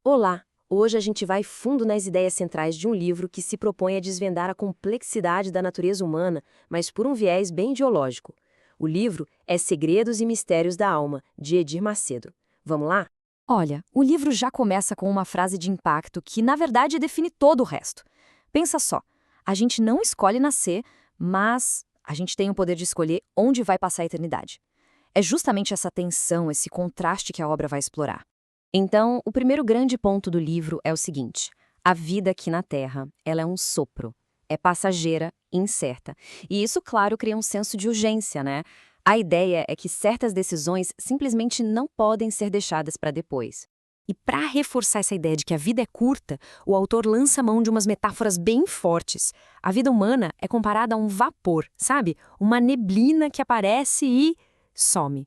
Olá! Hoje a gente vai fundo nas ideias centrais de um livro que se propõe a desvendar a complexidade da natureza humana, mas por um viés bem ideológico. O livro é Segredos e Mistérios da Alma, de Edir Macedo. Vamos lá? Olha, o livro já começa com uma frase de impacto que, na verdade, define todo o resto. Pensa só, a gente não escolhe nascer, mas a gente tem o poder de escolher onde vai passar a eternidade. É justamente essa tensão, esse contraste que a obra vai explorar. Então, o primeiro grande ponto do livro é o seguinte: a vida aqui na Terra, ela é um sopro, é passageira, incerta. E isso, claro, cria um senso de urgência, né? A ideia é que certas decisões simplesmente não podem ser deixadas para depois. E para reforçar essa ideia de que a vida é curta, o autor lança mão de umas metáforas bem fortes. A vida humana é comparada a um vapor, sabe? Uma neblina que aparece e some.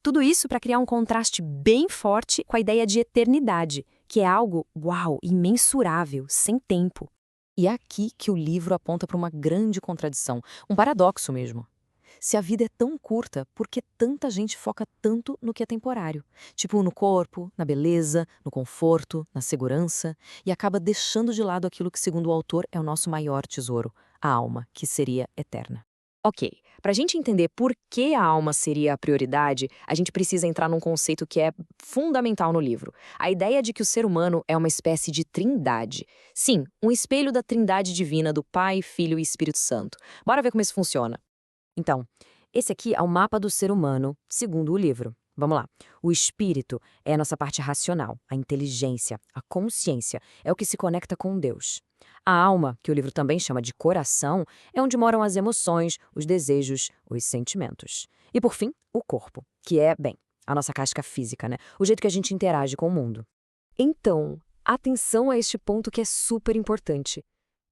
Tudo isso para criar um contraste bem forte com a ideia de eternidade, que é algo, uau, imensurável, sem tempo. E é aqui que o livro aponta para uma grande contradição, um paradoxo mesmo. Se a vida é tão curta, por que tanta gente foca tanto no que é temporário? Tipo, no corpo, na beleza, no conforto, na segurança, e acaba deixando de lado aquilo que, segundo o autor, é o nosso maior tesouro, a alma, que seria eterna. Ok, para a gente entender por que a alma seria a prioridade, a gente precisa entrar num conceito que é fundamental no livro. A ideia de que o ser humano é uma espécie de trindade. Sim, um espelho da trindade divina do Pai, Filho e Espírito Santo. Bora ver como isso funciona. Então, esse aqui é o mapa do ser humano, segundo o livro. Vamos lá. O espírito é a nossa parte racional, a inteligência, a consciência, é o que se conecta com Deus. A alma, que o livro também chama de coração, é onde moram as emoções, os desejos, os sentimentos. E por fim, o corpo, que é, bem, a nossa casca física, né? O jeito que a gente interage com o mundo. Então, atenção a este ponto que é super importante.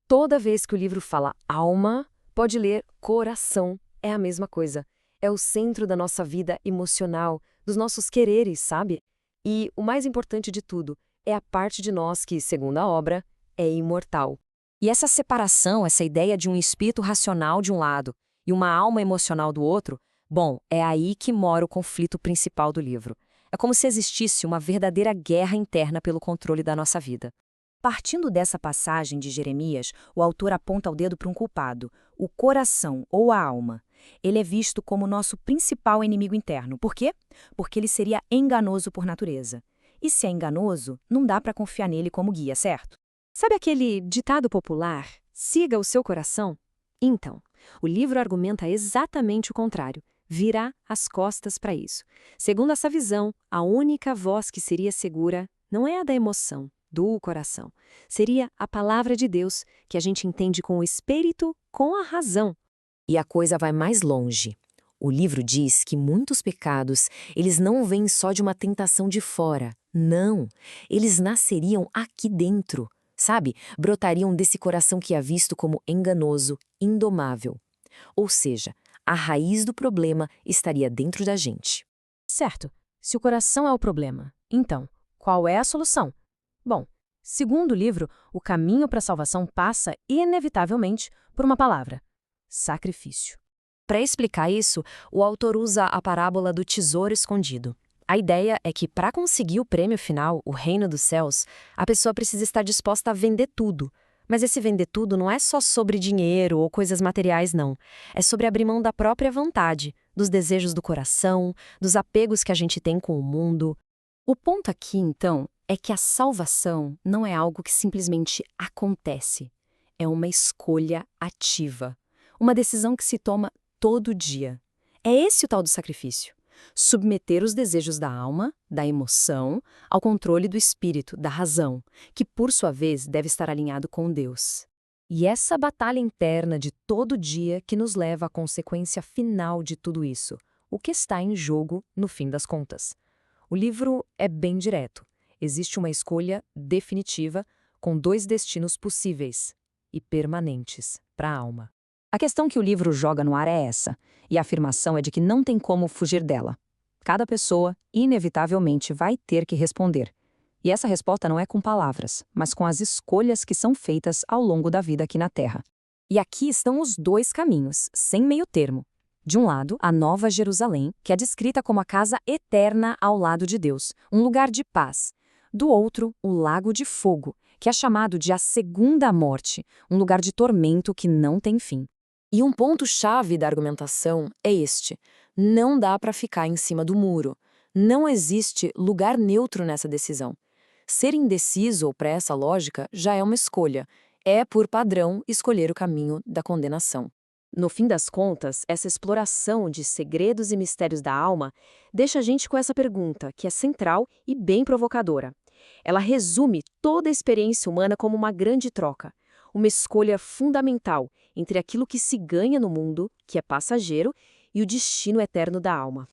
Toda vez que o livro fala alma, pode ler coração. É a mesma coisa. É o centro da nossa vida emocional, dos nossos quereres, sabe? E o mais importante de tudo, é a parte de nós que, segundo a obra, é imortal. E essa separação, essa ideia de um espírito racional de um lado e uma alma emocional do outro, bom, é aí que mora o conflito principal do livro. É como se existisse uma verdadeira guerra interna pelo controle da nossa vida. Partindo dessa passagem de Jeremias, o autor aponta o dedo para um culpado, o coração ou a alma. Ele é visto como nosso principal inimigo interno. Por quê? Porque ele seria enganoso por natureza. E se é enganoso, não dá para confiar nele como guia, certo? Sabe aquele ditado popular, siga o seu coração? Então, o livro argumenta exatamente o contrário, virar as costas para isso. Segundo essa visão, a única voz que seria segura não é a da emoção, do coração. Seria a palavra de Deus, que a gente entende com o espírito, com a razão. E a coisa vai mais longe. O livro diz que muitos pecados, eles não vêm só de uma tentação de fora. Não, eles nasceriam aqui dentro. Sabe? Brotariam desse coração que é visto como enganoso, indomável. Ou seja, a raiz do problema estaria dentro da gente. Certo, se o coração é o problema, então, qual é a solução? Bom, segundo o livro, o caminho para a salvação passa, inevitavelmente, por uma palavra: sacrifício. Para explicar isso, o autor usa a parábola do tesouro escondido. A ideia é que, para conseguir o prêmio final, o reino dos céus, a pessoa precisa estar disposta a vender tudo. Mas esse vender tudo não é só sobre dinheiro ou coisas materiais, não. É sobre abrir mão da própria vontade, dos desejos do coração, dos apegos que a gente tem com o mundo. O ponto aqui, então, é que a salvação não é algo que simplesmente acontece. É uma escolha ativa. Uma decisão que se toma todo dia. É esse o tal do sacrifício. Submeter os desejos da alma, da emoção, ao controle do espírito, da razão, que por sua vez deve estar alinhado com Deus. E essa batalha interna de todo dia que nos leva à consequência final de tudo isso, o que está em jogo no fim das contas. O livro é bem direto. Existe uma escolha definitiva com dois destinos possíveis e permanentes para a alma. A questão que o livro joga no ar é essa, e a afirmação é de que não tem como fugir dela. Cada pessoa, inevitavelmente, vai ter que responder. E essa resposta não é com palavras, mas com as escolhas que são feitas ao longo da vida aqui na Terra. E aqui estão os dois caminhos, sem meio termo. De um lado, a Nova Jerusalém, que é descrita como a casa eterna ao lado de Deus, um lugar de paz. Do outro, o Lago de Fogo, que é chamado de a Segunda Morte, um lugar de tormento que não tem fim. E um ponto-chave da argumentação é este: não dá para ficar em cima do muro. Não existe lugar neutro nessa decisão. Ser indeciso, para essa lógica, já é uma escolha. É, por padrão, escolher o caminho da condenação. No fim das contas, essa exploração de segredos e mistérios da alma deixa a gente com essa pergunta, que é central e bem provocadora. Ela resume toda a experiência humana como uma grande troca, uma escolha fundamental entre aquilo que se ganha no mundo, que é passageiro, e o destino eterno da alma.